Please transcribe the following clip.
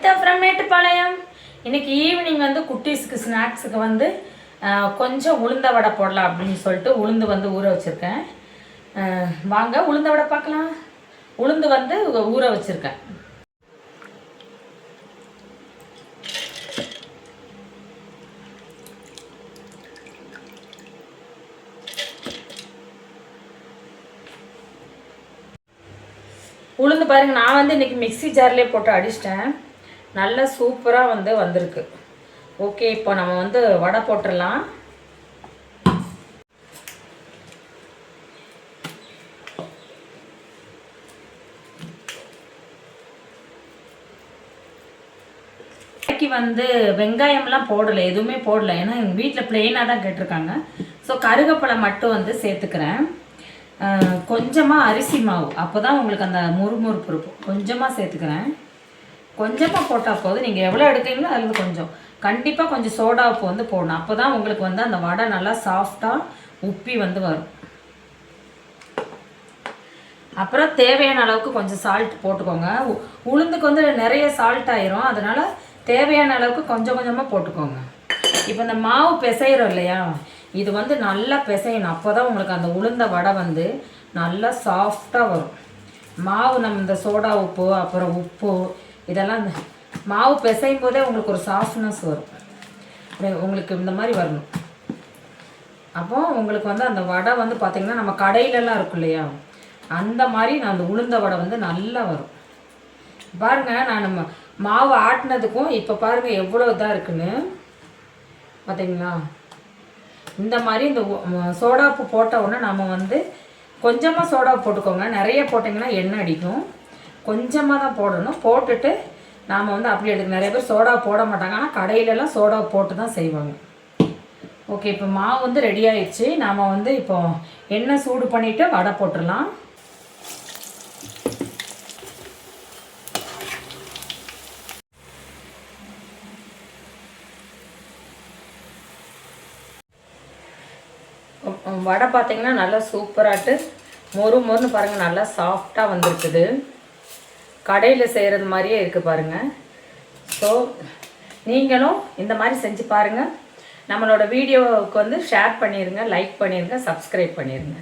Kavitha from Mettupalayam. இன்னைக்கு evening வந்து குட்டீஸ்க்கு ஸ்நாக்ஸுக்கு வந்து கொஞ்சம் உளுந்த வடை போடலாம் அப்படின்னு சொல்லிட்டு உளுந்து வந்து ஊற வச்சுருக்கேன். வாங்க உளுந்த வடை பார்க்கலாம். உளுந்து வந்து ஊற வச்சுருக்கேன். உளுந்து பாருங்கள், நான் வந்து இன்றைக்கி மிக்ஸி ஜார்லேயே போட்டு அடிச்சிட்டேன். நல்லா சூப்பராக வந்து வந்திருக்கு. ஓகே, இப்போ நம்ம வந்து வடை போட்டுடலாம். வடைக்கு வந்து வெங்காயம்லாம் போடலை, எதுவுமே போடலை. ஏன்னா எங்கள் வீட்டில் பிளெயினாக தான் கேட்டிருக்காங்க. ஸோ கருகப்பழை மட்டும் வந்து சேர்த்துக்கிறேன். கொஞ்சமாக அரிசி மாவு, அப்போ தான் உங்களுக்கு அந்த முறுமுறுப்பு இருக்கும். கொஞ்சமாக சேர்த்துக்கிறேன். கொஞ்சமாக போட்டால் போதும். நீங்கள் எவ்வளோ எடுக்கிறீங்களோ அதில் கொஞ்சம் கண்டிப்பாக கொஞ்சம் சோடா உப்பு வந்து போடணும். அப்போ தான் உங்களுக்கு வந்து அந்த வடை நல்லா சாஃப்டாக உப்பி வந்து வரும். அப்புறம் தேவையான அளவுக்கு கொஞ்சம் சால்ட் போட்டுக்கோங்க. உளுந்துக்கு வந்து நிறைய சால்ட் ஆயிரும், அதனால் தேவையான அளவுக்கு கொஞ்சம் கொஞ்சமாக போட்டுக்கோங்க. இப்போ இந்த மாவு பிசைகிறோம் இல்லையா, இது வந்து நல்லா பிசையணும். அப்போ தான் உங்களுக்கு அந்த உளுந்த வடை வந்து நல்லா சாஃப்டாக வரும். மாவு நம்ம இந்த சோடா உப்பு அப்புறம் உப்பு இதெல்லாம் இந்த மாவு பிசையும் போதே உங்களுக்கு ஒரு சாஃப்ட்னஸ் வரும். உங்களுக்கு இந்த மாதிரி வரணும். அப்போ உங்களுக்கு வந்து அந்த வடை வந்து பார்த்திங்கன்னா நம்ம கடையிலலாம் இருக்கும் இல்லையா, அந்த மாதிரி நான் அந்த உளுந்த வடை வந்து நல்லா வரும். பாருங்கள், நான் மாவு ஆட்டினதுக்கும் இப்போ பாருங்கள் எவ்வளோ இதாக இருக்குன்னு பார்த்தீங்களா. இந்த மாதிரி இந்த சோடாப்பு போட்ட உடனே நம்ம வந்து கொஞ்சமாக சோடா போட்டுக்கோங்க. நிறைய போட்டிங்கன்னா எண்ணெய் அடிக்கும். கொஞ்சமாக தான் போடணும். போட்டுட்டு நாம் வந்து அப்படி எடுக்க நிறைய பேர் சோடா போட மாட்டாங்க, ஆனால் கடையிலலாம் சோடா போட்டு தான் செய்வாங்க. ஓகே, இப்போ மாவு வந்து ரெடி ஆயிடுச்சு. நாம் வந்து இப்போ எண்ணெய் சூடு பண்ணிவிட்டு வடை போட்டுடலாம். வடை பார்த்திங்கன்னா நல்லா சூப்பராகிட்டு மொறு மொறுன்னு பாருங்கள், நல்லா சாஃப்டாக வந்திருக்குது. கடையில் செய்கிறது மாதிரியே இருக்குது பாருங்கள். ஸோ நீங்களும் இந்த மாதிரி செஞ்சு பாருங்கள். நம்மளோட வீடியோவுக்கு வந்து ஷேர் பண்ணிடுங்க, லைக் பண்ணிடுங்க, சப்ஸ்கிரைப் பண்ணிடுங்க.